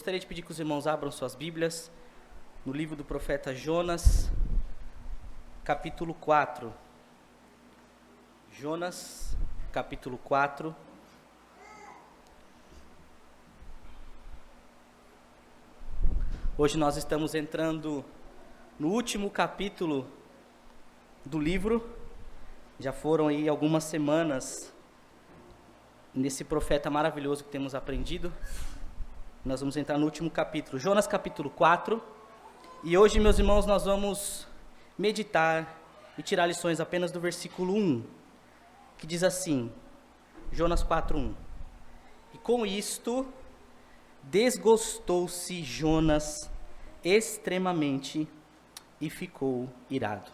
Gostaria de pedir que os irmãos abram suas Bíblias no livro do profeta Jonas, capítulo 4. Jonas, capítulo 4. Hoje nós estamos entrando no último capítulo do livro. Já foram aí algumas semanas nesse profeta maravilhoso que temos aprendido. Nós vamos entrar no último capítulo, Jonas capítulo 4, e hoje, meus irmãos, nós vamos meditar e tirar lições apenas do versículo 1, que diz assim, Jonas 4:1. E com isto, desgostou-se Jonas extremamente e ficou irado.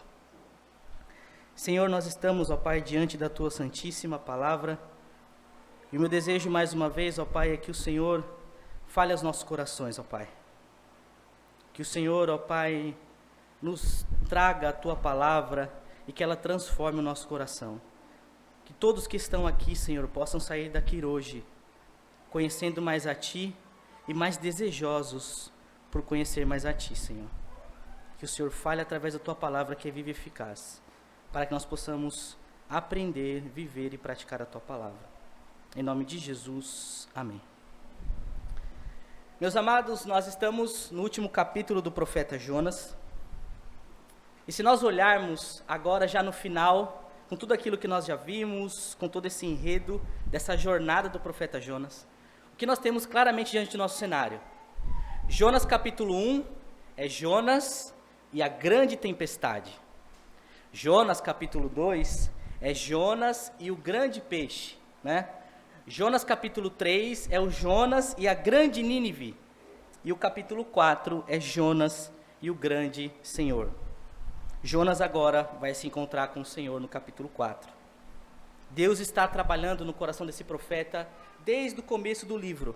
Senhor, nós estamos, ó Pai, diante da Tua santíssima palavra, e o meu desejo mais uma vez, ó Pai, é que o Senhor fale aos nossos corações, ó Pai. Que o Senhor, ó Pai, nos traga a Tua palavra e que ela transforme o nosso coração. Que todos que estão aqui, Senhor, possam sair daqui hoje, conhecendo mais a Ti e mais desejosos por conhecer mais a Ti, Senhor. Que o Senhor fale através da Tua palavra que é viva e eficaz, para que nós possamos aprender, viver e praticar a Tua palavra. Em nome de Jesus, amém. Meus amados, nós estamos no último capítulo do profeta Jonas, e se nós olharmos agora já no final, com tudo aquilo que nós já vimos, com todo esse enredo dessa jornada do profeta Jonas, o que nós temos claramente diante do nosso cenário? Jonas capítulo 1 é Jonas e a grande tempestade. Jonas capítulo 2 é Jonas e o grande peixe, né? Jonas capítulo 3 é o Jonas e a grande Nínive. E o capítulo 4 é Jonas e o grande Senhor. Jonas agora vai se encontrar com o Senhor no capítulo 4. Deus está trabalhando no coração desse profeta desde o começo do livro.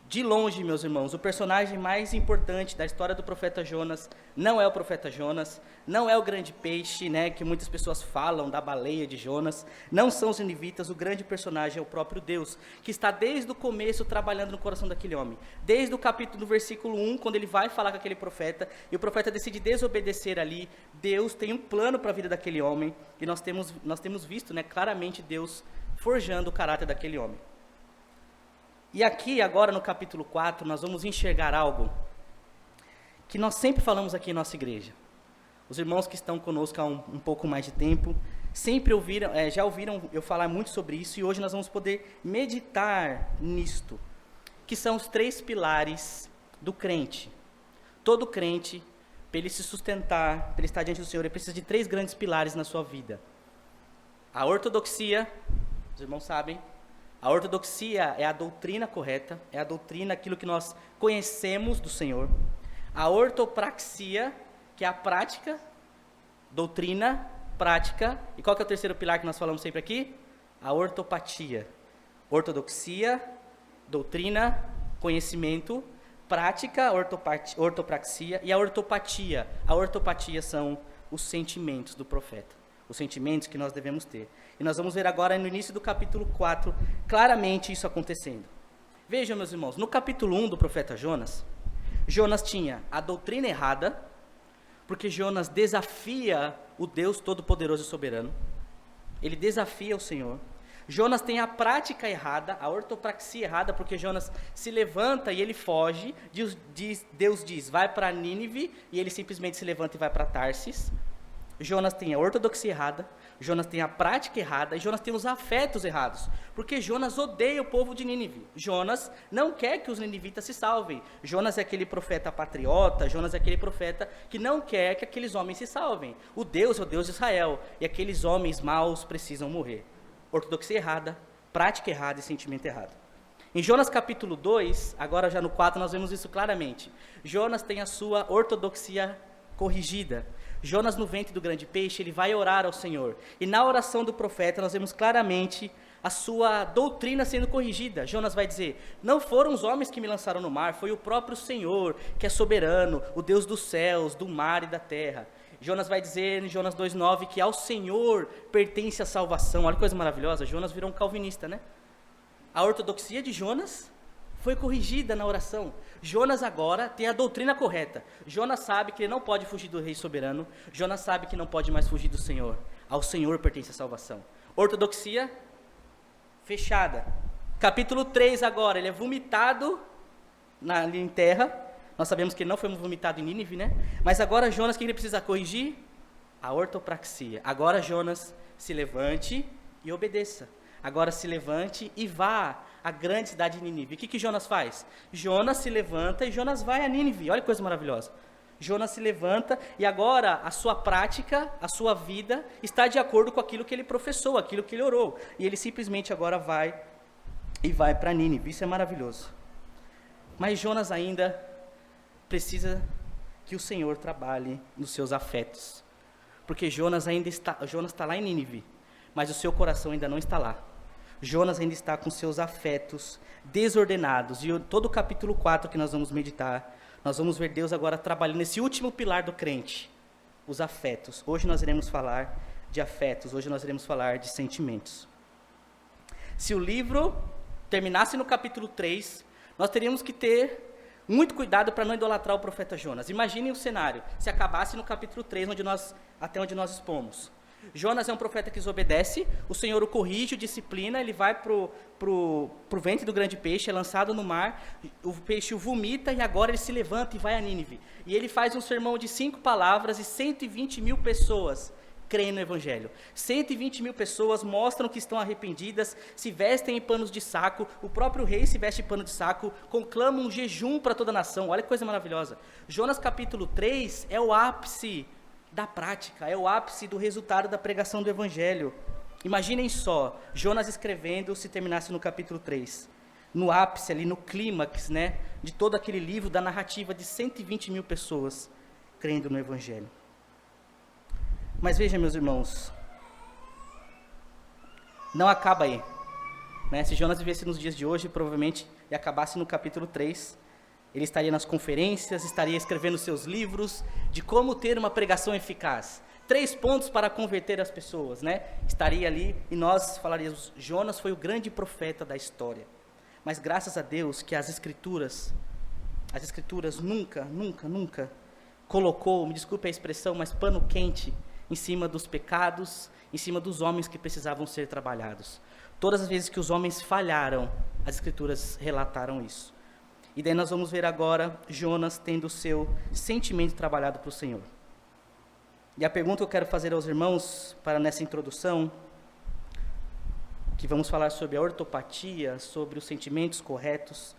De longe, meus irmãos, o personagem mais importante da história do profeta Jonas não é o profeta Jonas, não é o grande peixe, né, que muitas pessoas falam da baleia de Jonas, não são os ninivitas, o grande personagem é o próprio Deus, que está desde o começo trabalhando no coração daquele homem. Desde o capítulo do versículo 1, quando ele vai falar com aquele profeta, e o profeta decide desobedecer ali, Deus tem um plano para a vida daquele homem, e nós temos visto, né, claramente Deus forjando o caráter daquele homem. E aqui, agora no capítulo 4, nós vamos enxergar algo que nós sempre falamos aqui em nossa igreja. Os irmãos que estão conosco há um pouco mais de tempo, sempre já ouviram eu falar muito sobre isso, e hoje nós vamos poder meditar nisto, que são os 3 pilares do crente. Todo crente, para ele se sustentar, para ele estar diante do Senhor, ele precisa de 3 grandes pilares na sua vida. A ortodoxia, os irmãos sabem, a ortodoxia é a doutrina correta, é a doutrina, aquilo que nós conhecemos do Senhor. A ortopraxia, que é a prática, doutrina, prática. E qual que é o terceiro pilar que nós falamos sempre aqui? A ortopatia. Ortodoxia, doutrina, conhecimento, prática, ortopraxia e a ortopatia. A ortopatia são os sentimentos do profeta, os sentimentos que nós devemos ter. E nós vamos ver agora no início do capítulo 4, claramente isso acontecendo. Vejam, meus irmãos, no capítulo 1 do profeta Jonas, Jonas tinha a doutrina errada, porque Jonas desafia o Deus Todo-Poderoso e Soberano. Ele desafia o Senhor. Jonas tem a prática errada, a ortopraxia errada, porque Jonas se levanta e ele foge. Deus diz, vai para Nínive, e ele simplesmente se levanta e vai para Tarsis. Jonas tem a ortodoxia errada, Jonas tem a prática errada, e Jonas tem os afetos errados, porque Jonas odeia o povo de Nínive. Jonas não quer que os ninivitas se salvem. Jonas é aquele profeta patriota, Jonas é aquele profeta que não quer que aqueles homens se salvem. O Deus é o Deus de Israel, e aqueles homens maus precisam morrer. Ortodoxia errada, prática errada e sentimento errado. Em Jonas capítulo 2, agora já no 4 nós vemos isso claramente. Jonas tem a sua ortodoxia corrigida. Jonas, no ventre do grande peixe, ele vai orar ao Senhor. E na oração do profeta nós vemos claramente a sua doutrina sendo corrigida. Jonas vai dizer, não foram os homens que me lançaram no mar, foi o próprio Senhor, que é soberano, o Deus dos céus, do mar e da terra. Jonas vai dizer em Jonas 2,9 que ao Senhor pertence a salvação. Olha que coisa maravilhosa, Jonas virou um calvinista, né? A ortodoxia de Jonas foi corrigida na oração. Jonas agora tem a doutrina correta. Jonas sabe que ele não pode fugir do rei soberano. Jonas sabe que não pode mais fugir do Senhor. Ao Senhor pertence a salvação. Ortodoxia fechada. Capítulo 3 agora, ele é vomitado ali em terra. Nós sabemos que ele não foi vomitado em Nínive, né? Mas agora Jonas, o que ele precisa corrigir? A ortopraxia. Agora Jonas se levante e obedeça. Agora se levante e vá à grande cidade de Nínive. O que Jonas faz? Jonas se levanta e Jonas vai a Nínive. Olha que coisa maravilhosa. Jonas se levanta e agora a sua prática, a sua vida está de acordo com aquilo que ele professou, aquilo que ele orou. E ele simplesmente agora vai para Nínive. Isso é maravilhoso. Mas Jonas ainda precisa que o Senhor trabalhe nos seus afetos. Porque Jonas está lá em Nínive, mas o seu coração ainda não está lá. Jonas ainda está com seus afetos desordenados. E todo o capítulo 4 que nós vamos meditar, nós vamos ver Deus agora trabalhando nesse último pilar do crente, os afetos. Hoje nós iremos falar de afetos, hoje nós iremos falar de sentimentos. Se o livro terminasse no capítulo 3, nós teríamos que ter muito cuidado para não idolatrar o profeta Jonas. Imaginem o cenário, se acabasse no capítulo 3, até onde nós expomos. Jonas é um profeta que desobedece, o Senhor o corrige, o disciplina, ele vai pro ventre do grande peixe, é lançado no mar, o peixe o vomita e agora ele se levanta e vai a Nínive. E ele faz um sermão de 5 palavras e 120 mil pessoas creem no Evangelho. 120 mil pessoas mostram que estão arrependidas, se vestem em panos de saco, o próprio rei se veste em pano de saco, conclama um jejum para toda a nação. Olha que coisa maravilhosa. Jonas capítulo 3 é o ápice da prática, é o ápice do resultado da pregação do Evangelho. Imaginem só, Jonas escrevendo se terminasse no capítulo 3, no ápice ali, no clímax, né, de todo aquele livro, da narrativa de 120 mil pessoas crendo no Evangelho. Mas veja, meus irmãos, não acaba aí, né? Se Jonas vivesse nos dias de hoje, provavelmente, e acabasse no capítulo 3, ele estaria nas conferências, estaria escrevendo seus livros de como ter uma pregação eficaz. 3 pontos para converter as pessoas, né? Estaria ali e nós falaríamos, Jonas foi o grande profeta da história. Mas graças a Deus que as escrituras nunca colocou, me desculpe a expressão, mas pano quente em cima dos pecados, em cima dos homens que precisavam ser trabalhados. Todas as vezes que os homens falharam, as escrituras relataram isso. E daí nós vamos ver agora Jonas tendo o seu sentimento trabalhado para o Senhor. E a pergunta que eu quero fazer aos irmãos, para nessa introdução, que vamos falar sobre a ortopatia, sobre os sentimentos corretos,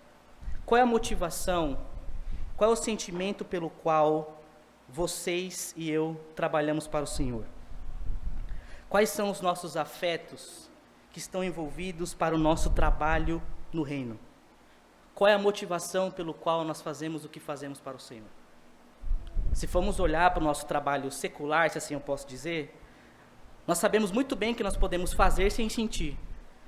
qual é a motivação, qual é o sentimento pelo qual vocês e eu trabalhamos para o Senhor? Quais são os nossos afetos que estão envolvidos para o nosso trabalho no reino? Qual é a motivação pelo qual nós fazemos o que fazemos para o Senhor? Se formos olhar para o nosso trabalho secular, se assim eu posso dizer, nós sabemos muito bem que nós podemos fazer sem sentir.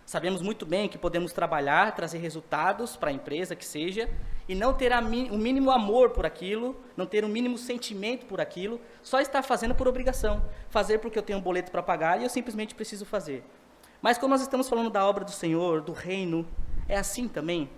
Sabemos muito bem que podemos trabalhar, trazer resultados para a empresa que seja, e não ter o mínimo amor por aquilo, não ter o mínimo sentimento por aquilo, só estar fazendo por obrigação, fazer porque eu tenho um boleto para pagar e eu simplesmente preciso fazer. Mas quando nós estamos falando da obra do Senhor, do reino, é assim também?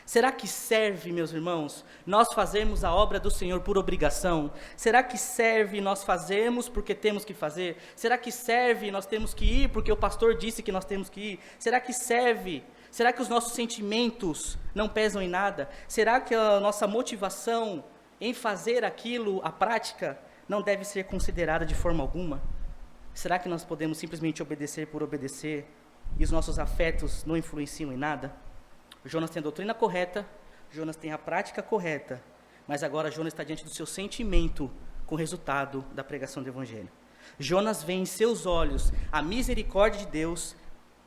Será que serve, meus irmãos, nós fazermos a obra do Senhor por obrigação? Será que serve nós fazermos porque temos que fazer? Será que serve nós temos que ir porque o pastor disse que nós temos que ir? Será que serve? Será que os nossos sentimentos não pesam em nada? Será que a nossa motivação em fazer aquilo, a prática, não deve ser considerada de forma alguma? Será que nós podemos simplesmente obedecer por obedecer e os nossos afetos não influenciam em nada? Jonas tem a doutrina correta, Jonas tem a prática correta, mas agora Jonas está diante do seu sentimento com o resultado da pregação do Evangelho. Jonas vê em seus olhos a misericórdia de Deus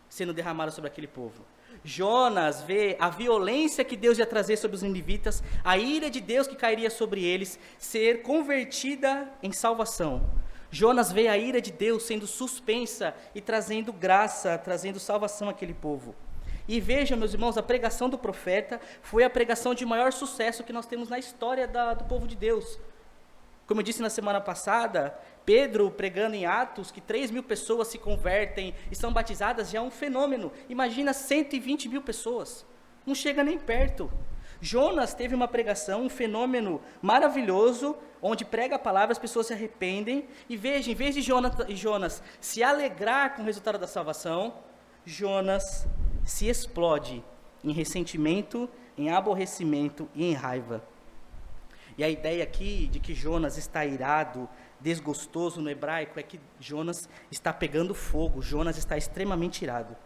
sendo derramada sobre aquele povo. Jonas vê a violência que Deus ia trazer sobre os ninivitas, a ira de Deus que cairia sobre eles, ser convertida em salvação. Jonas vê a ira de Deus sendo suspensa e trazendo graça, trazendo salvação àquele povo. E vejam, meus irmãos, a pregação do profeta foi a pregação de maior sucesso que nós temos na história do povo de Deus. Como eu disse na semana passada, Pedro pregando em Atos que 3.000 pessoas se convertem e são batizadas, já é um fenômeno. Imagina 120 mil pessoas. Não chega nem perto. Jonas teve uma pregação, um fenômeno maravilhoso, onde prega a palavra, as pessoas se arrependem, e veja, em vez de Jonas se alegrar com o resultado da salvação, Jonas se explode em ressentimento, em aborrecimento e em raiva. E a ideia aqui de que Jonas está irado, desgostoso no hebraico, é que Jonas está pegando fogo, Jonas está extremamente irado.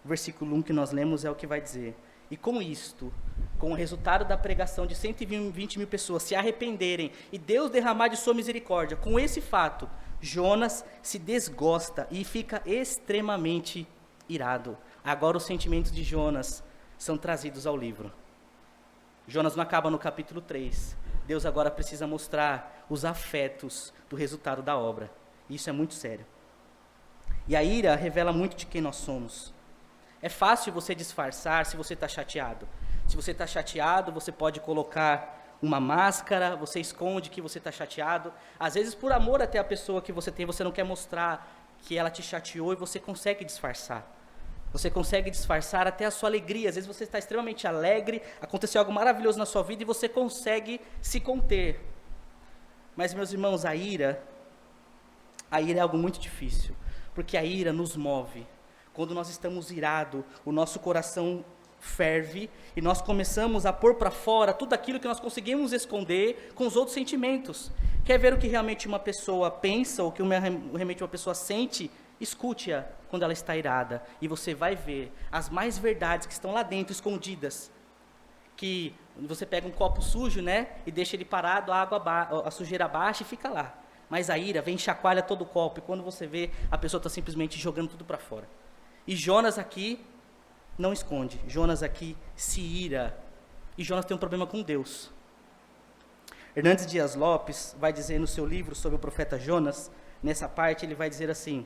O versículo 1 que nós lemos é o que vai dizer: e com isto, com o resultado da pregação de 120 mil pessoas se arrependerem e Deus derramar de sua misericórdia, com esse fato, Jonas se desgosta e fica extremamente irado. Agora os sentimentos de Jonas são trazidos ao livro. Jonas não acaba no capítulo 3. Deus agora precisa mostrar os afetos do resultado da obra. Isso é muito sério. E a ira revela muito de quem nós somos. É fácil você disfarçar se você está chateado. Se você está chateado, você pode colocar uma máscara, você esconde que você está chateado. Às vezes, por amor até a pessoa que você tem, você não quer mostrar que ela te chateou e você consegue disfarçar. Você consegue disfarçar até a sua alegria. Às vezes você está extremamente alegre, aconteceu algo maravilhoso na sua vida e você consegue se conter. Mas, meus irmãos, a ira é algo muito difícil, porque a ira nos move. Quando nós estamos irados, o nosso coração ferve e nós começamos a pôr para fora tudo aquilo que nós conseguimos esconder com os outros sentimentos. Quer ver o que realmente uma pessoa pensa, ou o que realmente uma pessoa sente? Escute-a quando ela está irada, e você vai ver as mais verdades que estão lá dentro, escondidas. Que você pega um copo sujo, né, e deixa ele parado, a sujeira baixa e fica lá. Mas a ira vem e chacoalha todo o copo, e quando você vê, a pessoa está simplesmente jogando tudo para fora. E Jonas aqui não esconde, Jonas aqui se ira, e Jonas tem um problema com Deus. Hernandes Dias Lopes vai dizer no seu livro sobre o profeta Jonas, nessa parte ele vai dizer assim: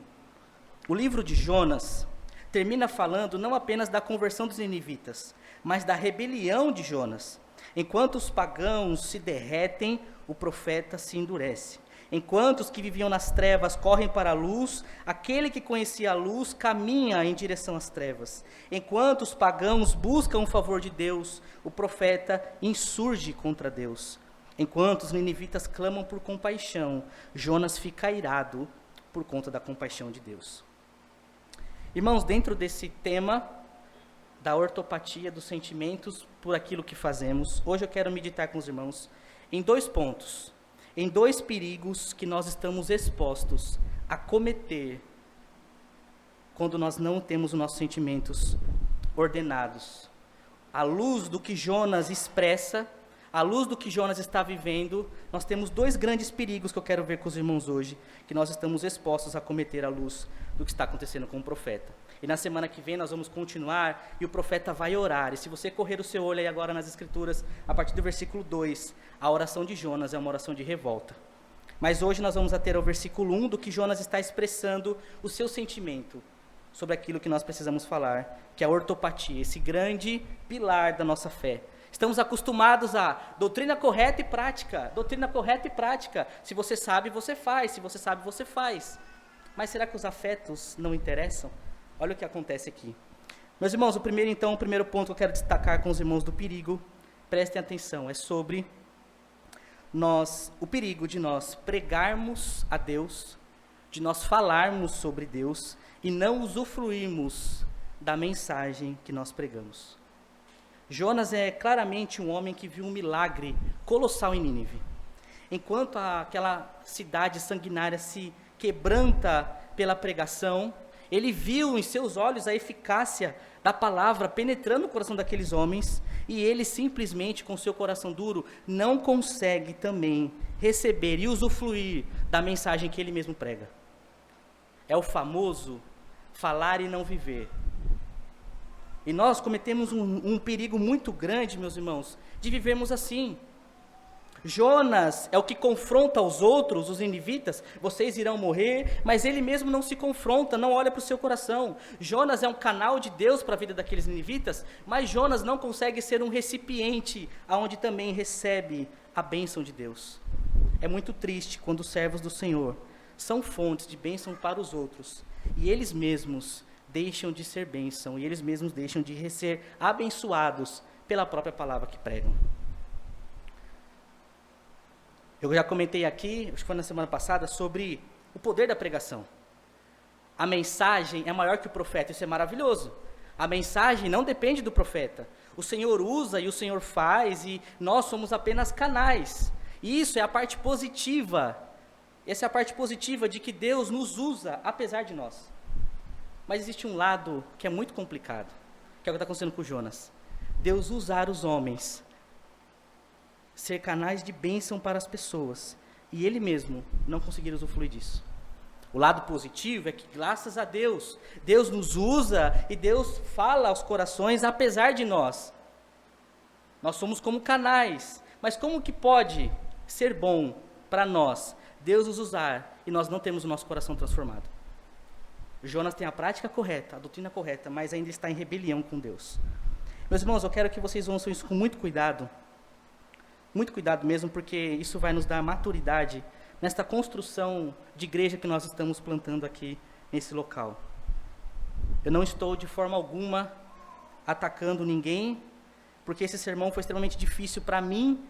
o livro de Jonas termina falando não apenas da conversão dos ninivitas, mas da rebelião de Jonas. Enquanto os pagãos se derretem, o profeta se endurece. Enquanto os que viviam nas trevas correm para a luz, aquele que conhecia a luz caminha em direção às trevas. Enquanto os pagãos buscam o favor de Deus, o profeta insurge contra Deus. Enquanto os ninivitas clamam por compaixão, Jonas fica irado por conta da compaixão de Deus. Irmãos, dentro desse tema da ortopatia dos sentimentos por aquilo que fazemos, hoje eu quero meditar com os irmãos em 2 pontos, em 2 perigos que nós estamos expostos a cometer quando nós não temos os nossos sentimentos ordenados. À luz do que Jonas expressa, à luz do que Jonas está vivendo, nós temos 2 grandes perigos que eu quero ver com os irmãos hoje, que nós estamos expostos a cometer à luz do que está acontecendo com o profeta. E na semana que vem nós vamos continuar e o profeta vai orar. E se você correr o seu olho aí agora nas escrituras, a partir do versículo 2, a oração de Jonas é uma oração de revolta. Mas hoje nós vamos ter o versículo 1 do que Jonas está expressando o seu sentimento sobre aquilo que nós precisamos falar, que é a ortopatia, esse grande pilar da nossa fé. Estamos acostumados a doutrina correta e prática, doutrina correta e prática. Se você sabe, você faz, se você sabe, você faz. Mas será que os afetos não interessam? Olha o que acontece aqui. Meus irmãos, o primeiro ponto que eu quero destacar com os irmãos do perigo, prestem atenção, é sobre o perigo de nós pregarmos a Deus, de nós falarmos sobre Deus e não usufruirmos da mensagem que nós pregamos. Jonas é claramente um homem que viu um milagre colossal em Nínive. Enquanto aquela cidade sanguinária se quebranta pela pregação, ele viu em seus olhos a eficácia da palavra penetrando o coração daqueles homens, e ele simplesmente, com seu coração duro, não consegue também receber e usufruir da mensagem que ele mesmo prega. É o famoso falar e não viver. E nós cometemos um perigo muito grande, meus irmãos, de vivermos assim. Jonas é o que confronta os outros, os ninivitas, vocês irão morrer, mas ele mesmo não se confronta, não olha para o seu coração. Jonas é um canal de Deus para a vida daqueles ninivitas, mas Jonas não consegue ser um recipiente aonde também recebe a bênção de Deus. É muito triste quando os servos do Senhor são fontes de bênção para os outros, e eles mesmos deixam de ser bênção, e eles mesmos deixam de ser abençoados pela própria palavra que pregam. Eu já comentei aqui, acho que foi na semana passada, sobre o poder da pregação. A mensagem é maior que o profeta, isso é maravilhoso. A mensagem não depende do profeta. O Senhor usa e o Senhor faz, e nós somos apenas canais. E isso é a parte positiva. Essa é a parte positiva de que Deus nos usa, apesar de nós. Mas existe um lado que é muito complicado, que é o que está acontecendo com Jonas. Deus usar os homens, ser canais de bênção para as pessoas, e ele mesmo não conseguir usufruir disso. O lado positivo é que, graças a Deus, Deus nos usa e Deus fala aos corações apesar de nós. Nós somos como canais, mas como que pode ser bom para nós, Deus nos usar e nós não temos o nosso coração transformado? Jonas tem a prática correta, a doutrina correta, mas ainda está em rebelião com Deus. Meus irmãos, eu quero que vocês ouçam isso com muito cuidado mesmo, porque isso vai nos dar maturidade nesta construção de igreja que nós estamos plantando aqui nesse local. Eu não estou de forma alguma atacando ninguém, porque esse sermão foi extremamente difícil para mim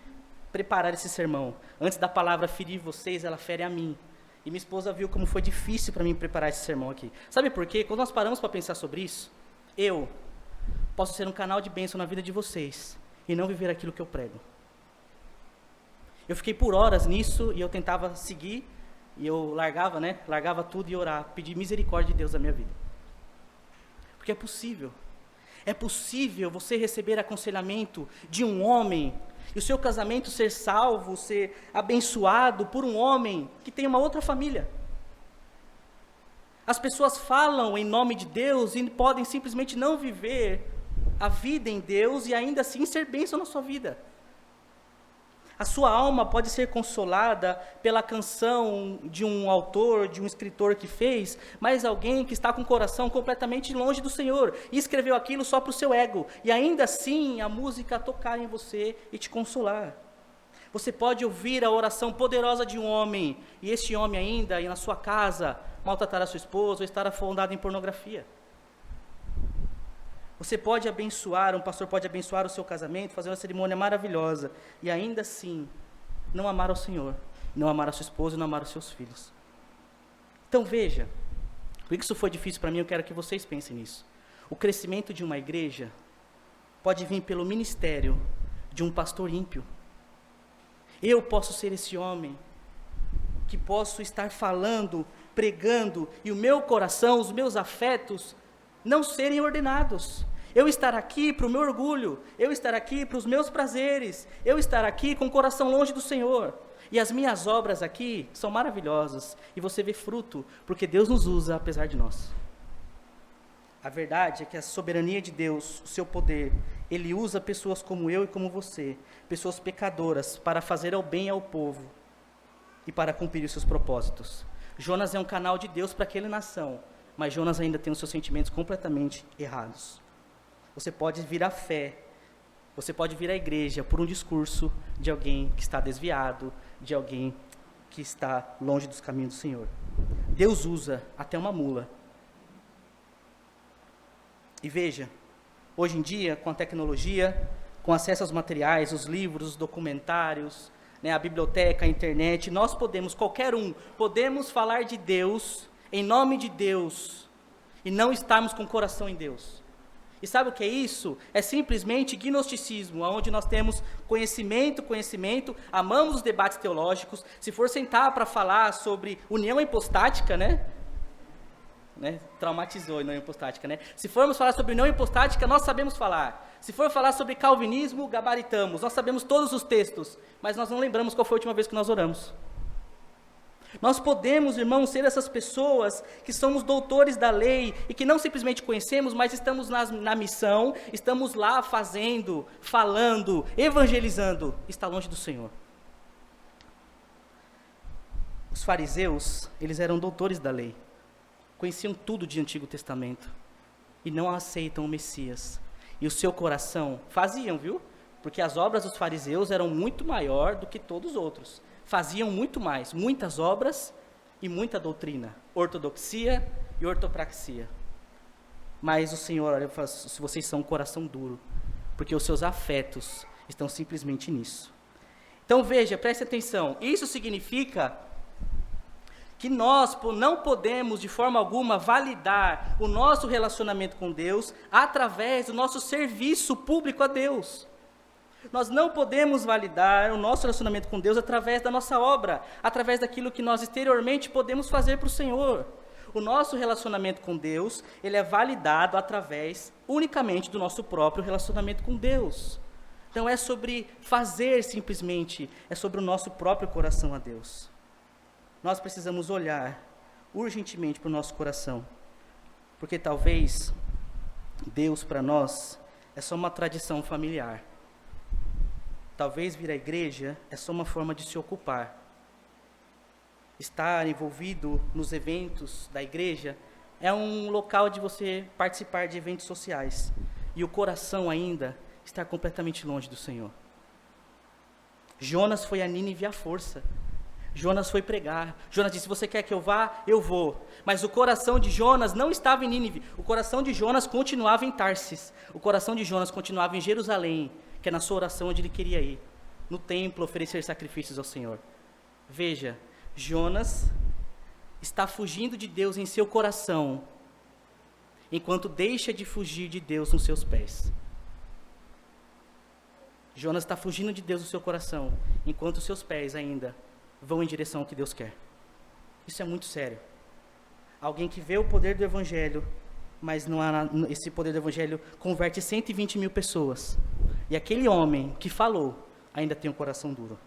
preparar esse sermão. Antes da palavra ferir vocês, ela fere a mim. E minha esposa viu como foi difícil para mim preparar esse sermão aqui. Sabe por quê? Quando nós paramos para pensar sobre isso, eu posso ser um canal de bênção na vida de vocês e não viver aquilo que eu prego. Eu fiquei por horas nisso e eu tentava seguir, e eu largava tudo e orar, pedir misericórdia de Deus na minha vida. Porque é possível você receber aconselhamento de um homem, e o seu casamento ser salvo, ser abençoado por um homem que tem uma outra família. As pessoas falam em nome de Deus e podem simplesmente não viver a vida em Deus e ainda assim ser bênção na sua vida. A sua alma pode ser consolada pela canção de um autor, de um escritor que fez, mas alguém que está com o coração completamente longe do Senhor e escreveu aquilo só para o seu ego, e ainda assim a música tocar em você e te consolar. Você pode ouvir a oração poderosa de um homem, e este homem ainda, ir na sua casa, maltratar a sua esposa ou estar afundado em pornografia. Você pode abençoar, um pastor pode abençoar o seu casamento, fazer uma cerimônia maravilhosa, e ainda assim, não amar ao Senhor, não amar a sua esposa e não amar os seus filhos. Então veja, por que isso foi difícil para mim, eu quero que vocês pensem nisso. O crescimento de uma igreja pode vir pelo ministério de um pastor ímpio. Eu posso ser esse homem, que posso estar falando, pregando, e o meu coração, os meus afetos, não serem ordenados. Eu estar aqui para o meu orgulho, eu estar aqui para os meus prazeres, eu estar aqui com o coração longe do Senhor. E as minhas obras aqui são maravilhosas, e você vê fruto, porque Deus nos usa apesar de nós. A verdade é que a soberania de Deus, o seu poder, Ele usa pessoas como eu e como você, pessoas pecadoras, para fazer o bem ao povo e para cumprir os seus propósitos. Jonas é um canal de Deus para aquela nação, mas Jonas ainda tem os seus sentimentos completamente errados. Você pode vir à fé, você pode vir à igreja por um discurso de alguém que está desviado, de alguém que está longe dos caminhos do Senhor. Deus usa até uma mula. E veja, hoje em dia, com a tecnologia, com acesso aos materiais, os livros, os documentários, a biblioteca, a internet, nós podemos, qualquer um, podemos falar de Deus, em nome de Deus, e não estarmos com o coração em Deus. E sabe o que é isso? É simplesmente gnosticismo, onde nós temos conhecimento, amamos os debates teológicos. Se for sentar para falar sobre união hipostática, traumatizou a união hipostática, Se formos falar sobre união hipostática, nós sabemos falar. Se for falar sobre calvinismo, gabaritamos, nós sabemos todos os textos, mas nós não lembramos qual foi a última vez que nós oramos. Nós podemos, irmãos, ser essas pessoas que somos doutores da lei e que não simplesmente conhecemos, mas estamos na missão, estamos lá fazendo, falando, evangelizando, está longe do Senhor. Os fariseus, eles eram doutores da lei, conheciam tudo de Antigo Testamento e não aceitam o Messias. E o seu coração, faziam, viu? Porque as obras dos fariseus eram muito maior do que todos os outros. Faziam muito mais, muitas obras e muita doutrina, ortodoxia e ortopraxia. Mas o Senhor olha e fala, se vocês são um coração duro, porque os seus afetos estão simplesmente nisso. Então veja, preste atenção, isso significa que nós não podemos de forma alguma validar o nosso relacionamento com Deus através do nosso serviço público a Deus. Nós não podemos validar o nosso relacionamento com Deus através da nossa obra, através daquilo que nós exteriormente podemos fazer para o Senhor. O nosso relacionamento com Deus, ele é validado através unicamente do nosso próprio relacionamento com Deus. Não é sobre fazer simplesmente, é sobre o nosso próprio coração a Deus. Nós precisamos olhar urgentemente para o nosso coração, porque talvez Deus para nós é só uma tradição familiar. Talvez vir à igreja é só uma forma de se ocupar. Estar envolvido nos eventos da igreja é um local de você participar de eventos sociais. E o coração ainda está completamente longe do Senhor. Jonas foi a Nínive à força. Jonas foi pregar. Jonas disse, se você quer que eu vá, eu vou. Mas o coração de Jonas não estava em Nínive. O coração de Jonas continuava em Tarsis. O coração de Jonas continuava em Jerusalém, que é na sua oração onde ele queria ir. No templo, oferecer sacrifícios ao Senhor. Veja, Jonas está fugindo de Deus em seu coração, enquanto deixa de fugir de Deus nos seus pés. Jonas está fugindo de Deus no seu coração, enquanto os seus pés ainda vão em direção ao que Deus quer. Isso é muito sério. Alguém que vê o poder do Evangelho, mas esse poder do Evangelho converte 120 mil pessoas. E aquele homem que falou, ainda tem um coração duro.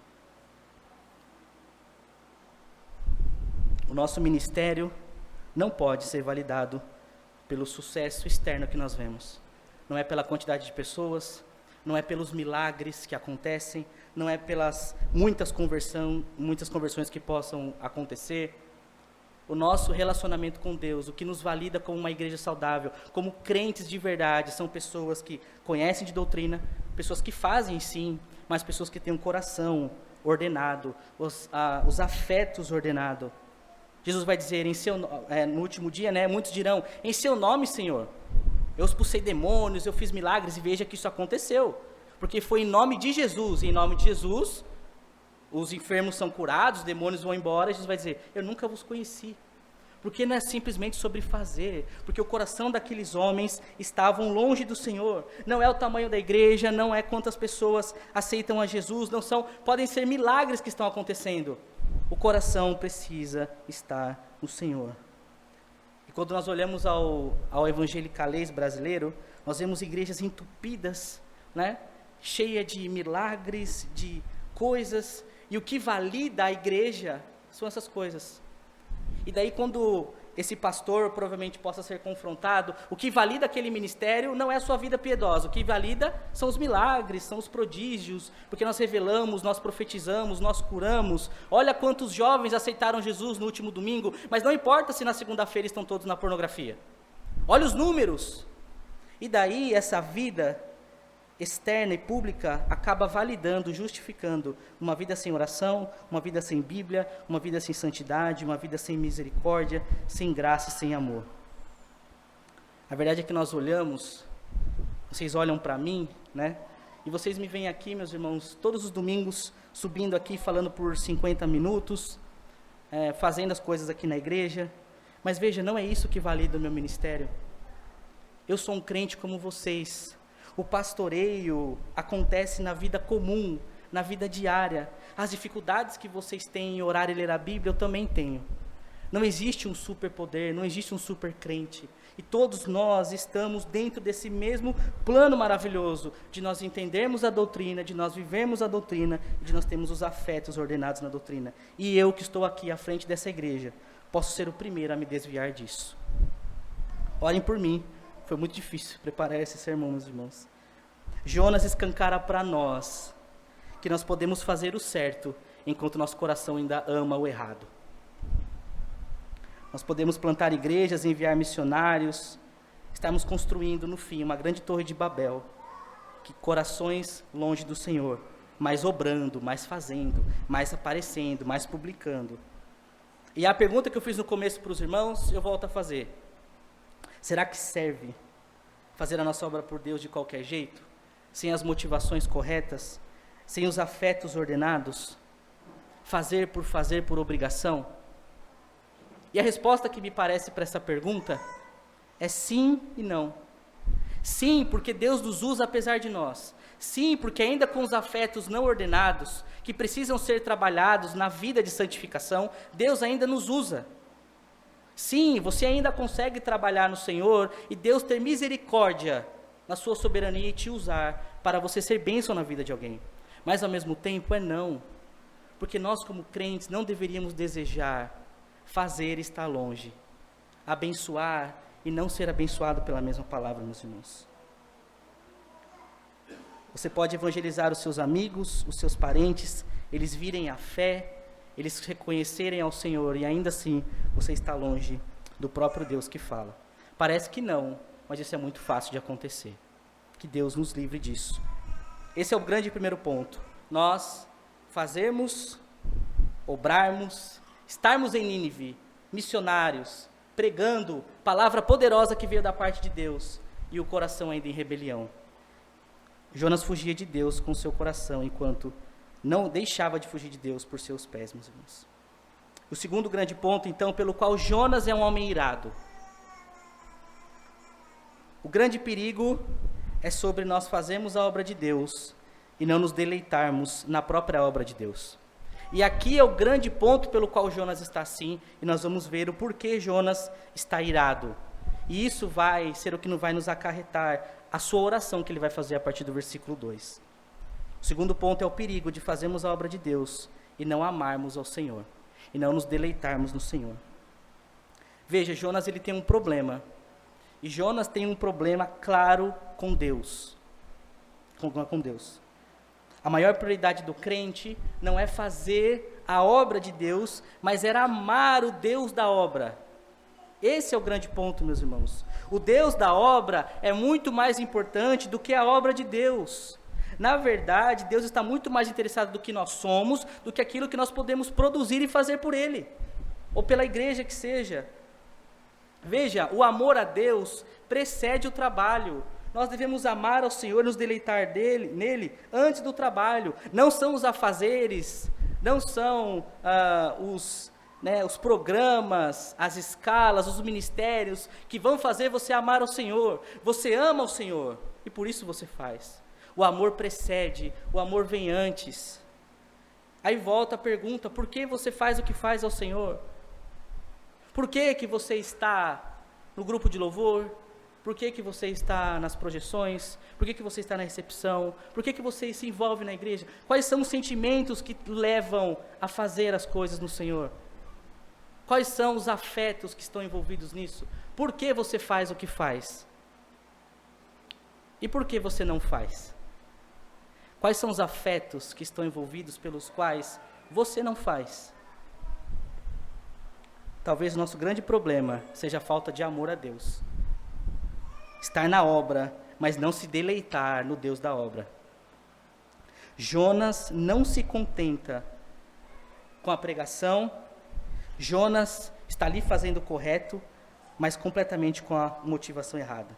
O nosso ministério não pode ser validado pelo sucesso externo que nós vemos. Não é pela quantidade de pessoas, não é pelos milagres que acontecem, não é pelas muitas conversões que possam acontecer. O nosso relacionamento com Deus, o que nos valida como uma igreja saudável, como crentes de verdade, são pessoas que conhecem de doutrina, pessoas que fazem sim, mas pessoas que têm um coração ordenado, os afetos ordenados. Jesus vai dizer no último dia, muitos dirão, em seu nome, Senhor, eu expulsei demônios, eu fiz milagres, e veja que isso aconteceu, porque foi em nome de Jesus, e em nome de Jesus, os enfermos são curados, os demônios vão embora, e Jesus vai dizer, eu nunca vos conheci, porque não é simplesmente sobre fazer, porque o coração daqueles homens estavam longe do Senhor, não é o tamanho da igreja, não é quantas pessoas aceitam a Jesus, podem ser milagres que estão acontecendo, o coração precisa estar no Senhor. E quando nós olhamos ao evangelicalês brasileiro, nós vemos igrejas entupidas, cheia de milagres, de coisas, e o que valida a igreja são essas coisas. E daí quando esse pastor provavelmente possa ser confrontado, o que valida aquele ministério não é a sua vida piedosa, o que valida são os milagres, são os prodígios, porque nós revelamos, nós profetizamos, nós curamos. Olha quantos jovens aceitaram Jesus no último domingo, mas não importa se na segunda-feira estão todos na pornografia. Olha os números. E daí essa vida externa e pública acaba validando, justificando uma vida sem oração, uma vida sem Bíblia, uma vida sem santidade, uma vida sem misericórdia, sem graça e sem amor. A verdade é que nós olhamos, vocês olham para mim, e vocês me veem aqui, meus irmãos, todos os domingos, subindo aqui, falando por 50 minutos, fazendo as coisas aqui na igreja, mas veja, não é isso que valida o meu ministério. Eu sou um crente como vocês. O pastoreio acontece na vida comum, na vida diária. As dificuldades que vocês têm em orar e ler a Bíblia, eu também tenho. Não existe um superpoder, não existe um super crente. E todos nós estamos dentro desse mesmo plano maravilhoso, de nós entendermos a doutrina, de nós vivermos a doutrina, de nós termos os afetos ordenados na doutrina. E eu que estou aqui à frente dessa igreja, posso ser o primeiro a me desviar disso. Orem por mim. Foi muito difícil preparar esse sermão, meus irmãos. Jonas escancara para nós que nós podemos fazer o certo, enquanto nosso coração ainda ama o errado. Nós podemos plantar igrejas, enviar missionários, estarmos construindo, no fim, uma grande torre de Babel, que corações longe do Senhor, mais obrando, mais fazendo, mais aparecendo, mais publicando. E a pergunta que eu fiz no começo para os irmãos, eu volto a fazer. Será que serve fazer a nossa obra por Deus de qualquer jeito, sem as motivações corretas, sem os afetos ordenados, fazer por obrigação? E a resposta que me parece para essa pergunta é sim e não. Sim, porque Deus nos usa apesar de nós. Sim, porque ainda com os afetos não ordenados, que precisam ser trabalhados na vida de santificação, Deus ainda nos usa. Sim, você ainda consegue trabalhar no Senhor e Deus ter misericórdia na sua soberania e te usar para você ser bênção na vida de alguém. Mas ao mesmo tempo é não, porque nós como crentes não deveríamos desejar fazer e estar longe, abençoar e não ser abençoado pela mesma palavra, meus irmãos. Você pode evangelizar os seus amigos, os seus parentes, eles virem a fé, eles reconhecerem ao Senhor e ainda assim você está longe do próprio Deus que fala. Parece que não, mas isso é muito fácil de acontecer. Que Deus nos livre disso. Esse é o grande primeiro ponto. Nós fazermos, obrarmos, estarmos em Nínive, missionários, pregando palavra poderosa que veio da parte de Deus e o coração ainda em rebelião. Jonas fugia de Deus com seu coração, enquanto não deixava de fugir de Deus por seus pés, meus irmãos. O segundo grande ponto, então, pelo qual Jonas é um homem irado. O grande perigo é sobre nós fazermos a obra de Deus e não nos deleitarmos na própria obra de Deus. E aqui é o grande ponto pelo qual Jonas está assim, e nós vamos ver o porquê Jonas está irado. E isso vai ser o que vai nos acarretar a sua oração que ele vai fazer a partir do versículo 2. O segundo ponto é o perigo de fazermos a obra de Deus e não amarmos ao Senhor, e não nos deleitarmos no Senhor. Veja, Jonas ele tem um problema, e Jonas tem um problema claro com Deus. Com Deus. A maior prioridade do crente não é fazer a obra de Deus, mas era amar o Deus da obra. Esse é o grande ponto, meus irmãos. O Deus da obra é muito mais importante do que a obra de Deus. Na verdade, Deus está muito mais interessado do que nós somos, do que aquilo que nós podemos produzir e fazer por Ele, ou pela igreja que seja. Veja, o amor a Deus precede o trabalho. Nós devemos amar ao Senhor, nos deleitar nele antes do trabalho. Não são os afazeres, não são os programas, as escalas, os ministérios que vão fazer você amar ao Senhor. Você ama o Senhor e por isso você faz. O amor precede, o amor vem antes. Aí volta a pergunta, por que você faz o que faz ao Senhor? Por que você está no grupo de louvor? Por que você está nas projeções? Por que você está na recepção? Por que você se envolve na igreja? Quais são os sentimentos que levam a fazer as coisas no Senhor? Quais são os afetos que estão envolvidos nisso? Por que você faz o que faz? E por que você não faz? Quais são os afetos que estão envolvidos pelos quais você não faz? Talvez o nosso grande problema seja a falta de amor a Deus. Estar na obra, mas não se deleitar no Deus da obra. Jonas não se contenta com a pregação. Jonas está ali fazendo o correto, mas completamente com a motivação errada.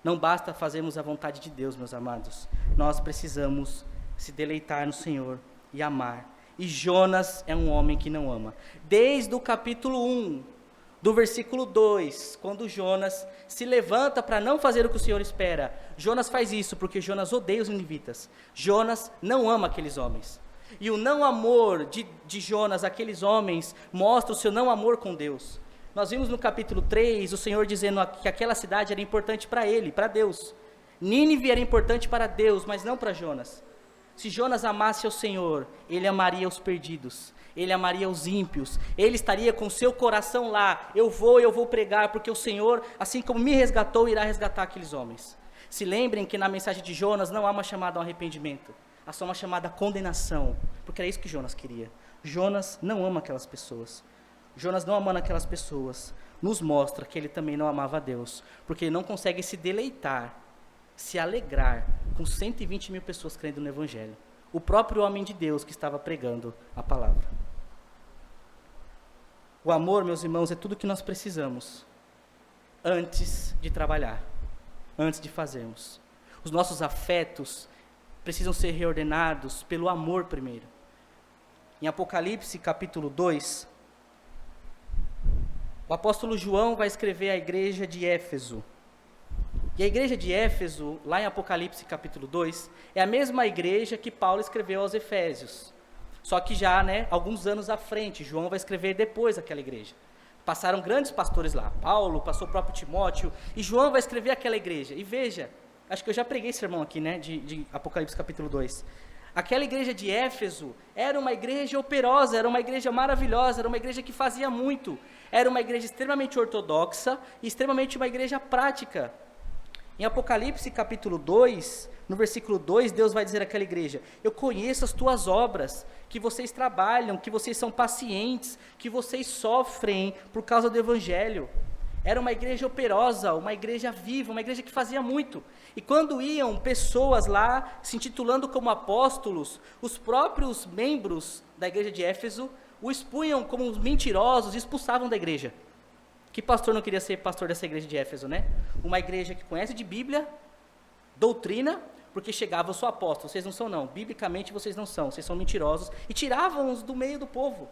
Não basta fazermos a vontade de Deus, meus amados. Nós precisamos se deleitar no Senhor e amar. E Jonas é um homem que não ama. Desde o capítulo 1, do versículo 2, quando Jonas se levanta para não fazer o que o Senhor espera, Jonas faz isso porque Jonas odeia os ninivitas. Jonas não ama aqueles homens. E o não amor de Jonas àqueles homens mostra o seu não amor com Deus. Nós vimos no capítulo 3 o Senhor dizendo que aquela cidade era importante para ele, para Deus. Nínive era importante para Deus, mas não para Jonas. Se Jonas amasse ao Senhor, ele amaria os perdidos, ele amaria os ímpios, ele estaria com seu coração lá, eu vou pregar, porque o Senhor, assim como me resgatou, irá resgatar aqueles homens. Se lembrem que na mensagem de Jonas não há uma chamada ao arrependimento, há só uma chamada à condenação, porque era isso que Jonas queria. Jonas não ama aquelas pessoas. Jonas não amando aquelas pessoas, nos mostra que ele também não amava a Deus, porque ele não consegue se deleitar, se alegrar com 120 mil pessoas crendo no Evangelho. O próprio homem de Deus que estava pregando a palavra. O amor, meus irmãos, é tudo que nós precisamos antes de trabalhar. antes de fazermos. Os nossos afetos precisam ser reordenados pelo amor primeiro. Em Apocalipse capítulo 2, o apóstolo João vai escrever à igreja de Éfeso. E a igreja de Éfeso, lá em Apocalipse capítulo 2, é a mesma igreja que Paulo escreveu aos Efésios. Só que já, alguns anos à frente, João vai escrever depois aquela igreja. Passaram grandes pastores lá, Paulo, passou o próprio Timóteo, e João vai escrever aquela igreja. E veja, acho que eu já preguei esse sermão aqui, de Apocalipse capítulo 2. Aquela igreja de Éfeso era uma igreja operosa, era uma igreja maravilhosa, era uma igreja que fazia muito. Era uma igreja extremamente ortodoxa e extremamente uma igreja prática. Em Apocalipse capítulo 2, no versículo 2, Deus vai dizer àquela igreja: eu conheço as tuas obras, que vocês trabalham, que vocês são pacientes, que vocês sofrem por causa do evangelho. Era uma igreja operosa, uma igreja viva, uma igreja que fazia muito. E quando iam pessoas lá, se intitulando como apóstolos, os próprios membros da igreja de Éfeso o expunham como mentirosos e expulsavam da igreja. Que pastor não queria ser pastor dessa igreja de Éfeso, Uma igreja que conhece de Bíblia, doutrina, porque chegava, eu sou apóstolo, vocês não são não, biblicamente vocês não são, vocês são mentirosos, e tiravam-os do meio do povo.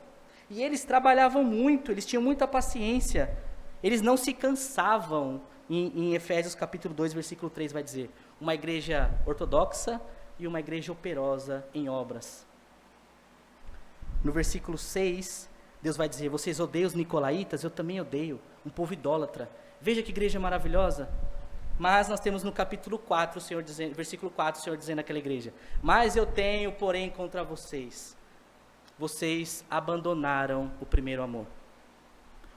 E eles trabalhavam muito, eles tinham muita paciência, eles não se cansavam. Em Efésios capítulo 2, versículo 3 vai dizer, uma igreja ortodoxa e uma igreja operosa em obras. No versículo 6, Deus vai dizer, vocês odeiam os nicolaítas, eu também odeio, um povo idólatra. Veja que igreja maravilhosa. Mas nós temos no capítulo 4, versículo 4, o Senhor dizendo àquela igreja, mas eu tenho, porém, contra vocês, vocês abandonaram o primeiro amor.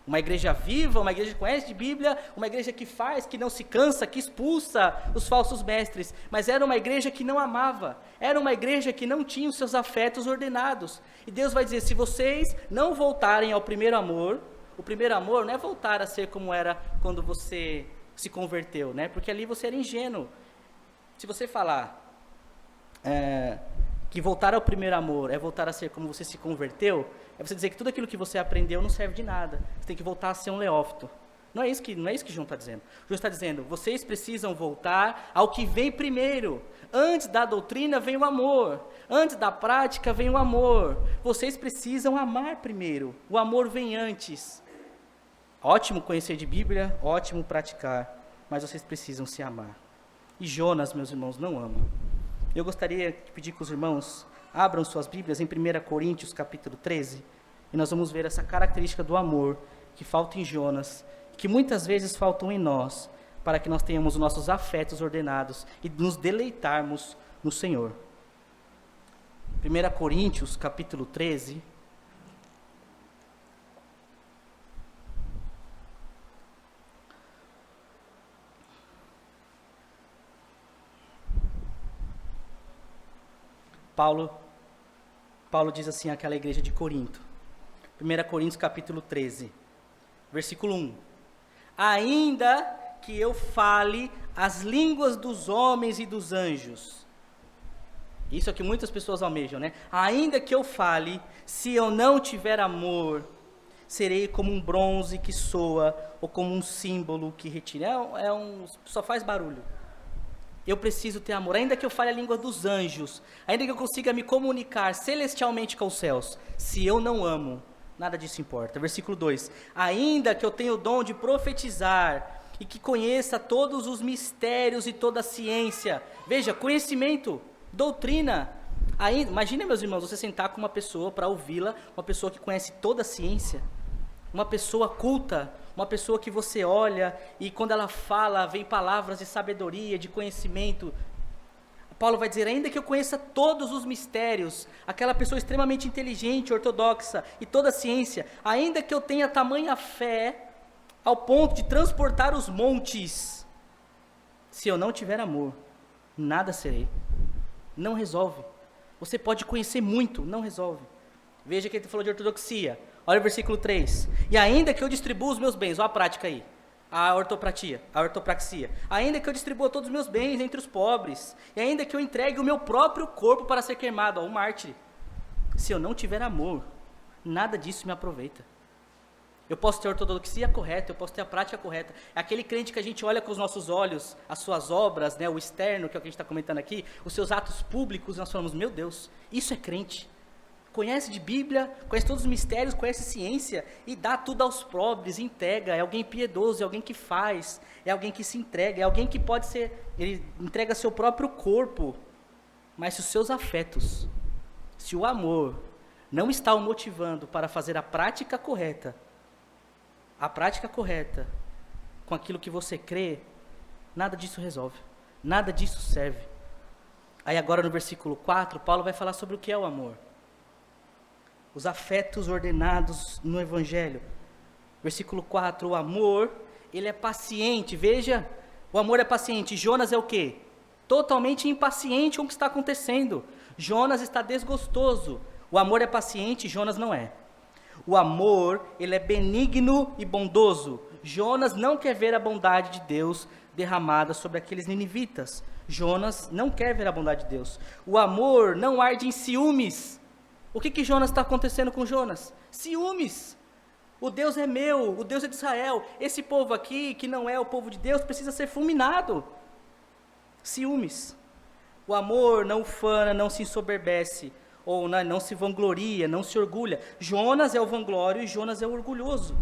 Uma igreja viva, uma igreja que conhece de Bíblia, uma igreja que faz, que não se cansa, que expulsa os falsos mestres, mas era uma igreja que não amava, era uma igreja que não tinha os seus afetos ordenados. E Deus vai dizer, se vocês não voltarem ao primeiro amor, o primeiro amor não é voltar a ser como era quando você se converteu, porque ali você era ingênuo. Se você falar que voltar ao primeiro amor é voltar a ser como você se converteu, é você dizer que tudo aquilo que você aprendeu não serve de nada. Você tem que voltar a ser um leófito. Não é isso que João está dizendo. João está dizendo, vocês precisam voltar ao que vem primeiro. Antes da doutrina vem o amor. Antes da prática vem o amor. Vocês precisam amar primeiro. O amor vem antes. Ótimo conhecer de Bíblia, ótimo praticar, mas vocês precisam se amar. E Jonas, meus irmãos, não ama. Eu gostaria de pedir que os irmãos abram suas Bíblias em 1 Coríntios capítulo 13, e nós vamos ver essa característica do amor que falta em Jonas, que muitas vezes faltam em nós, para que nós tenhamos os nossos afetos ordenados e nos deleitarmos no Senhor. 1 Coríntios capítulo 13, Paulo diz assim àquela igreja de Corinto, 1 Coríntios capítulo 13, versículo 1, ainda que eu fale as línguas dos homens e dos anjos, isso é que muitas pessoas almejam, ainda que eu fale, se eu não tiver amor, serei como um bronze que soa, ou como um símbolo que retira, só faz barulho. Eu preciso ter amor, ainda que eu fale a língua dos anjos, ainda que eu consiga me comunicar celestialmente com os céus, se eu não amo, nada disso importa. Versículo 2, ainda que eu tenha o dom de profetizar, e que conheça todos os mistérios e toda a ciência, veja, conhecimento, doutrina, imagina, meus irmãos, você sentar com uma pessoa para ouvi-la, uma pessoa que conhece toda a ciência, uma pessoa culta, uma pessoa que você olha e quando ela fala, vem palavras de sabedoria, de conhecimento. Paulo vai dizer, ainda que eu conheça todos os mistérios, aquela pessoa extremamente inteligente, ortodoxa e toda a ciência, ainda que eu tenha tamanha fé, ao ponto de transportar os montes, se eu não tiver amor, nada serei. Não resolve. Você pode conhecer muito, não resolve. Veja que ele falou de ortodoxia. Olha o versículo 3. E ainda que eu distribua os meus bens, olha a prática aí, a ortopraxia. Ainda que eu distribua todos os meus bens entre os pobres, e ainda que eu entregue o meu próprio corpo para ser queimado, o mártir. Se eu não tiver amor, nada disso me aproveita. Eu posso ter a ortodoxia correta, eu posso ter a prática correta. É aquele crente que a gente olha com os nossos olhos, as suas obras, né, o externo, que é o que a gente está comentando aqui, os seus atos públicos, e nós falamos, meu Deus, isso é crente. Conhece de Bíblia, conhece todos os mistérios, conhece ciência, e dá tudo aos pobres, entrega, é alguém piedoso, é alguém que faz, é alguém que se entrega, é alguém que pode ser, ele entrega seu próprio corpo. Mas se os seus afetos, se o amor não está o motivando para fazer a prática correta com aquilo que você crê, nada disso resolve, nada disso serve. Aí agora no versículo 4, Paulo vai falar sobre o que é o amor. Os afetos ordenados no Evangelho. Versículo 4, o amor, ele é paciente, veja, o amor é paciente. Jonas é o quê? Totalmente impaciente com o que está acontecendo. Jonas está desgostoso. O amor é paciente, Jonas não é. O amor, ele é benigno e bondoso. Jonas não quer ver a bondade de Deus derramada sobre aqueles ninivitas. Jonas não quer ver a bondade de Deus. O amor não arde em ciúmes. O que Jonas está acontecendo com Jonas? Ciúmes. O Deus é meu, o Deus é de Israel. Esse povo aqui, que não é o povo de Deus, precisa ser fulminado. Ciúmes. O amor não ufana, não se ensoberbece, ou não se vangloria, não se orgulha. Jonas é o vanglório e Jonas é o orgulhoso.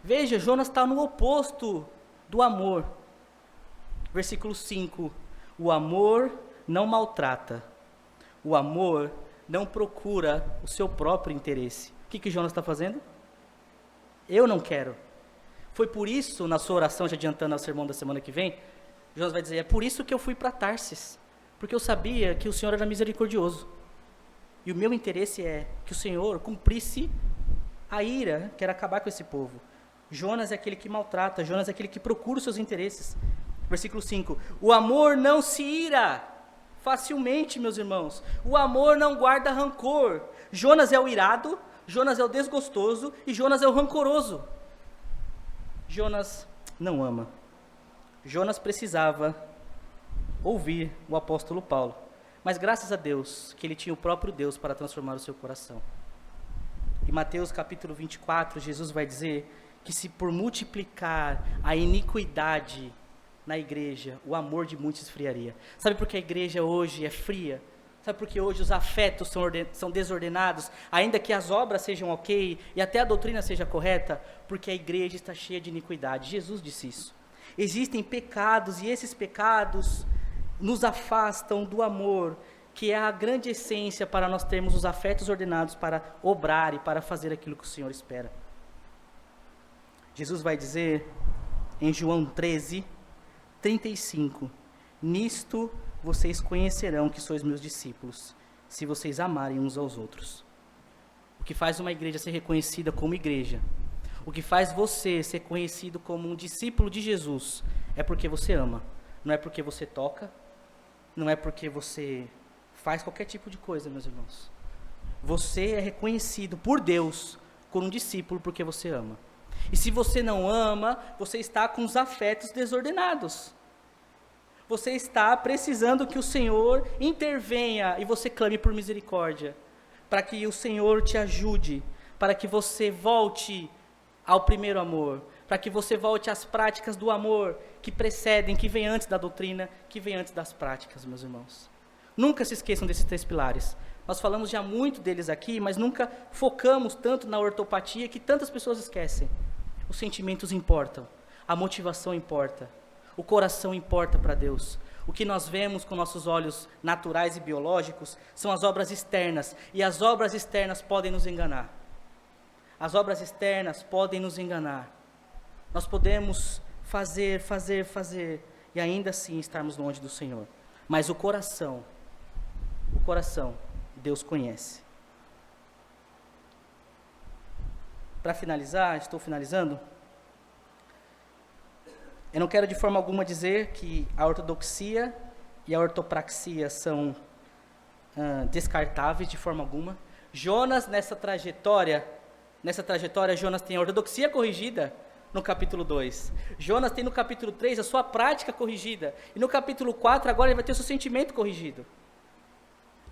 Veja, Jonas está no oposto do amor. Versículo 5. O amor não maltrata. O amor não procura o seu próprio interesse. O que Jonas está fazendo? Eu não quero. Foi por isso, na sua oração, já adiantando ao sermão da semana que vem, Jonas vai dizer, é por isso que eu fui para Tarsis, porque eu sabia que o Senhor era misericordioso. E o meu interesse é que o Senhor cumprisse a ira, que era acabar com esse povo. Jonas é aquele que maltrata, Jonas é aquele que procura os seus interesses. Versículo 5, o amor não se ira facilmente, meus irmãos. O amor não guarda rancor. Jonas é o irado, Jonas é o desgostoso e Jonas é o rancoroso. Jonas não ama. Jonas precisava ouvir o apóstolo Paulo. Mas graças a Deus, que ele tinha o próprio Deus para transformar o seu coração. Em Mateus capítulo 24, Jesus vai dizer que se por multiplicar a iniquidade na igreja, o amor de muitos esfriaria. Sabe por que a igreja hoje é fria? Sabe por que hoje os afetos são desordenados, ainda que as obras sejam ok, e até a doutrina seja correta? Porque a igreja está cheia de iniquidade. Jesus disse isso. Existem pecados, e esses pecados nos afastam do amor, que é a grande essência para nós termos os afetos ordenados para obrar e para fazer aquilo que o Senhor espera. Jesus vai dizer em João 13, 35, nisto vocês conhecerão que sois meus discípulos, se vocês amarem uns aos outros. O que faz uma igreja ser reconhecida como igreja, o que faz você ser conhecido como um discípulo de Jesus, é porque você ama, não é porque você toca, não é porque você faz qualquer tipo de coisa, meus irmãos. Você é reconhecido por Deus como um discípulo porque você ama. E se você não ama, você está com os afetos desordenados. Você está precisando que o Senhor intervenha e você clame por misericórdia, para que o Senhor te ajude, para que você volte ao primeiro amor, para que você volte às práticas do amor que precedem, que vem antes da doutrina, que vem antes das práticas, meus irmãos. Nunca se esqueçam desses 3 pilares. Nós falamos já muito deles aqui, mas nunca focamos tanto na ortopatia que tantas pessoas esquecem. Os sentimentos importam, a motivação importa, o coração importa para Deus. O que nós vemos com nossos olhos naturais e biológicos são as obras externas, e as obras externas podem nos enganar. As obras externas podem nos enganar. Nós podemos fazer, e ainda assim estarmos longe do Senhor. Mas o coração, Deus conhece. Para finalizar, estou finalizando. Eu não quero de forma alguma dizer que a ortodoxia e a ortopraxia são descartáveis de forma alguma. Jonas, nessa trajetória, Jonas tem a ortodoxia corrigida no capítulo 2. Jonas tem no capítulo 3 a sua prática corrigida. E no capítulo 4 agora ele vai ter o seu sentimento corrigido.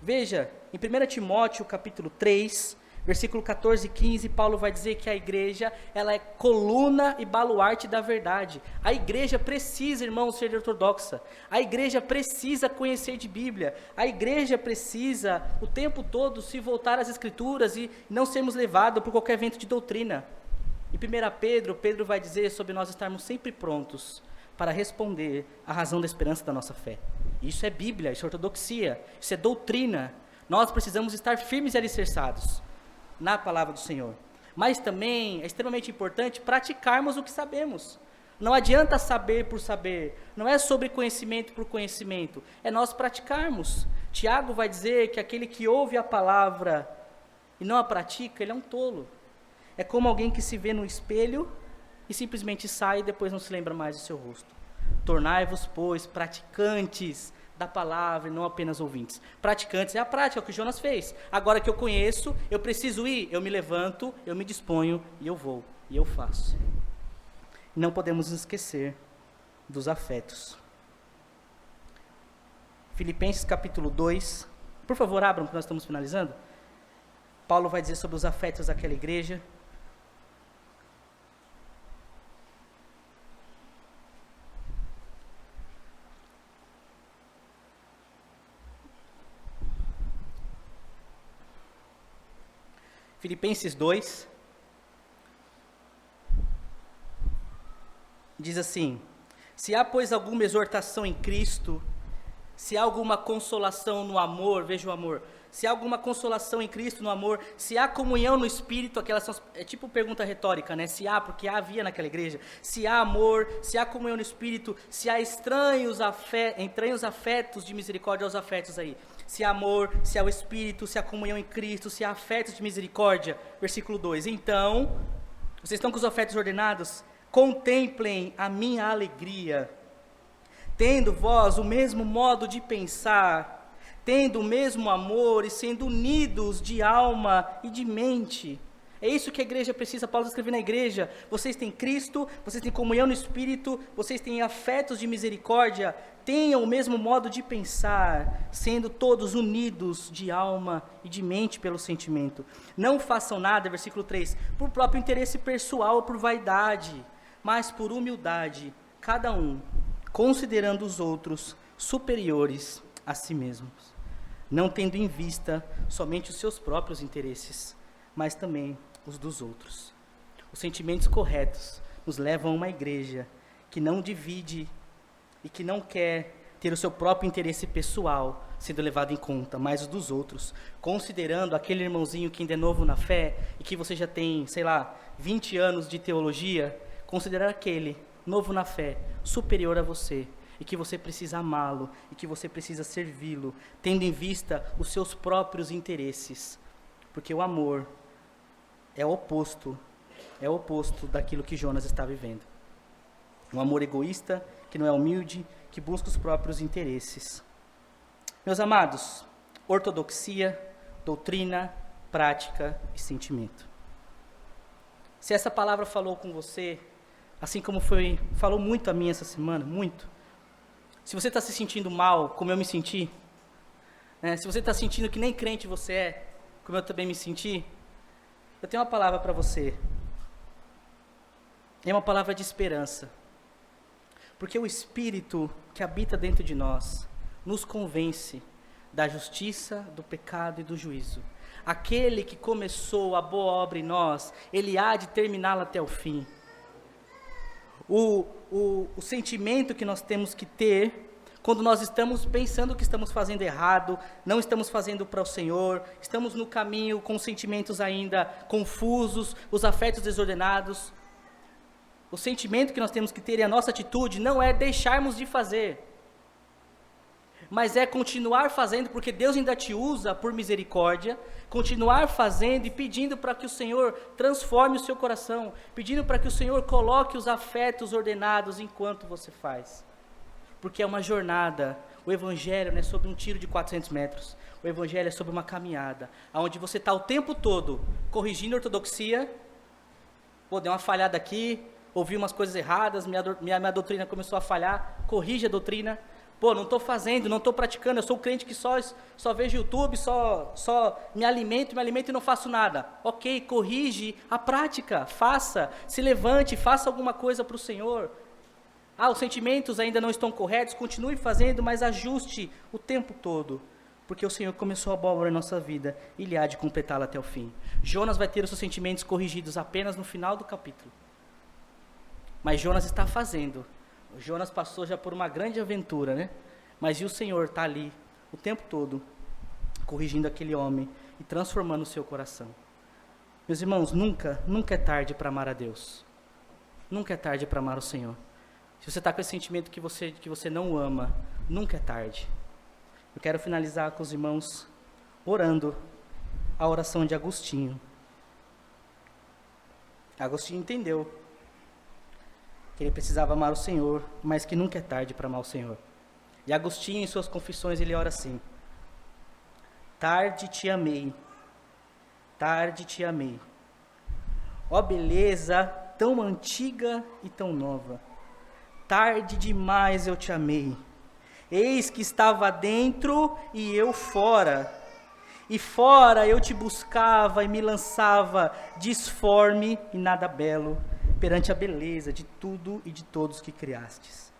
Veja, em 1 Timóteo capítulo 3, Versículo 14 e 15, Paulo vai dizer que a igreja, ela é coluna e baluarte da verdade. A igreja precisa, irmãos, ser ortodoxa. A igreja precisa conhecer de Bíblia. A igreja precisa, o tempo todo, se voltar às Escrituras e não sermos levados por qualquer vento de doutrina. Em 1 Pedro, Pedro vai dizer sobre nós estarmos sempre prontos para responder à razão da esperança da nossa fé. Isso é Bíblia, isso é ortodoxia, isso é doutrina. Nós precisamos estar firmes e alicerçados na palavra do Senhor. Mas também é extremamente importante praticarmos o que sabemos. Não adianta saber por saber, não é sobre conhecimento por conhecimento, é nós praticarmos. Tiago vai dizer que aquele que ouve a palavra e não a pratica, ele é um tolo. É como alguém que se vê no espelho e simplesmente sai e depois não se lembra mais do seu rosto. Tornai-vos, pois, praticantes da palavra e não apenas ouvintes. Praticantes é a prática, é o que Jonas fez. Agora que eu conheço, eu preciso ir, eu me levanto, eu me disponho e eu vou, e eu faço. Não podemos nos esquecer dos afetos. Filipenses capítulo 2, por favor abram que nós estamos finalizando. Paulo vai dizer sobre os afetos daquela igreja. Filipenses 2, diz assim: se há, pois, alguma exortação em Cristo, se há alguma consolação no amor, veja o amor, se há alguma consolação em Cristo no amor, se há comunhão no Espírito, aquelas são, é tipo pergunta retórica, né? Se há, porque havia naquela igreja, se há amor, se há comunhão no Espírito, se há estranhos afetos de misericórdia aos afetos aí. Se há amor, se há o Espírito, se há comunhão em Cristo, se há afetos de misericórdia. Versículo 2. Então, vocês estão com os afetos ordenados? Contemplem a minha alegria, tendo vós o mesmo modo de pensar, tendo o mesmo amor e sendo unidos de alma e de mente. É isso que a igreja precisa. Paulo escreveu na igreja: vocês têm Cristo, vocês têm comunhão no Espírito, vocês têm afetos de misericórdia, tenham o mesmo modo de pensar, sendo todos unidos de alma e de mente pelo sentimento. Não façam nada, versículo 3, por próprio interesse pessoal ou por vaidade, mas por humildade, cada um considerando os outros superiores a si mesmos, não tendo em vista somente os seus próprios interesses, mas também os dos outros. Os sentimentos corretos nos levam a uma igreja que não divide e que não quer ter o seu próprio interesse pessoal sendo levado em conta, mas os dos outros, considerando aquele irmãozinho que ainda é novo na fé e que você já tem, 20 anos de teologia, considerar aquele novo na fé superior a você e que você precisa amá-lo e que você precisa servi-lo, tendo em vista os seus próprios interesses, porque o amor é o oposto daquilo que Jonas está vivendo. Um amor egoísta, que não é humilde, que busca os próprios interesses. Meus amados, ortodoxia, doutrina, prática e sentimento. Se essa palavra falou com você, assim como falou muito a mim essa semana, muito. Se você está se sentindo mal, como eu me senti, né? Se você está sentindo que nem crente você é, como eu também me senti, eu tenho uma palavra para você. É uma palavra de esperança. Porque o Espírito que habita dentro de nós nos convence da justiça, do pecado e do juízo. Aquele que começou a boa obra em nós, ele há de terminá-la até o fim. O sentimento que nós temos que ter quando nós estamos pensando que estamos fazendo errado, não estamos fazendo para o Senhor, estamos no caminho com sentimentos ainda confusos, os afetos desordenados. O sentimento que nós temos que ter e a nossa atitude não é deixarmos de fazer, mas é continuar fazendo, porque Deus ainda te usa por misericórdia, continuar fazendo e pedindo para que o Senhor transforme o seu coração, pedindo para que o Senhor coloque os afetos ordenados enquanto você faz, porque é uma jornada. O Evangelho não é sobre um tiro de 400 metros, o Evangelho é sobre uma caminhada, onde você está o tempo todo corrigindo a ortodoxia. Deu uma falhada aqui, ouvi umas coisas erradas, minha doutrina começou a falhar, corrige a doutrina, Pô, não estou fazendo, não estou praticando, eu sou crente que só vejo YouTube, só me alimento e não faço nada. Ok, corrige a prática, faça, se levante, faça alguma coisa para o Senhor. Os sentimentos ainda não estão corretos, continue fazendo, mas ajuste o tempo todo. Porque o Senhor começou a boa obra em nossa vida e Ele há de completá-la até o fim. Jonas vai ter os seus sentimentos corrigidos apenas no final do capítulo. Mas Jonas está fazendo. O Jonas passou já por uma grande aventura, né? Mas e o Senhor está ali o tempo todo, corrigindo aquele homem e transformando o seu coração. Meus irmãos, nunca é tarde para amar a Deus. Nunca é tarde para amar o Senhor. Se você está com esse sentimento que você não o ama, nunca é tarde. Eu quero finalizar com os irmãos orando a oração de Agostinho. Agostinho entendeu que ele precisava amar o Senhor, mas que nunca é tarde para amar o Senhor. E Agostinho, em suas confissões, ele ora assim: tarde te amei, ó beleza tão antiga e tão nova, tarde demais eu te amei, eis que estava dentro e eu fora, e fora eu te buscava e me lançava disforme e nada belo, perante a beleza de tudo e de todos que criastes.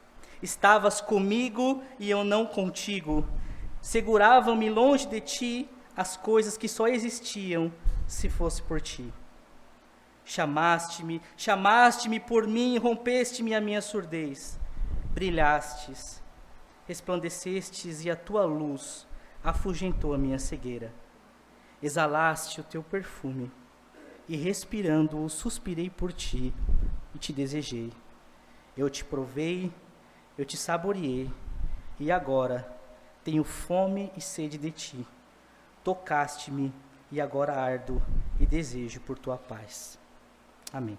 Estavas comigo e eu não contigo, seguravam-me longe de ti as coisas que só existiam se fosse por ti. Chamaste-me por mim, rompeste-me a minha surdez, brilhastes, resplandecestes e a tua luz afugentou a minha cegueira. Exalaste o teu perfume e respirando-o suspirei por ti e te desejei. Eu te provei, eu te saboreei e agora tenho fome e sede de ti. Tocaste-me e agora ardo e desejo por tua paz. Amém.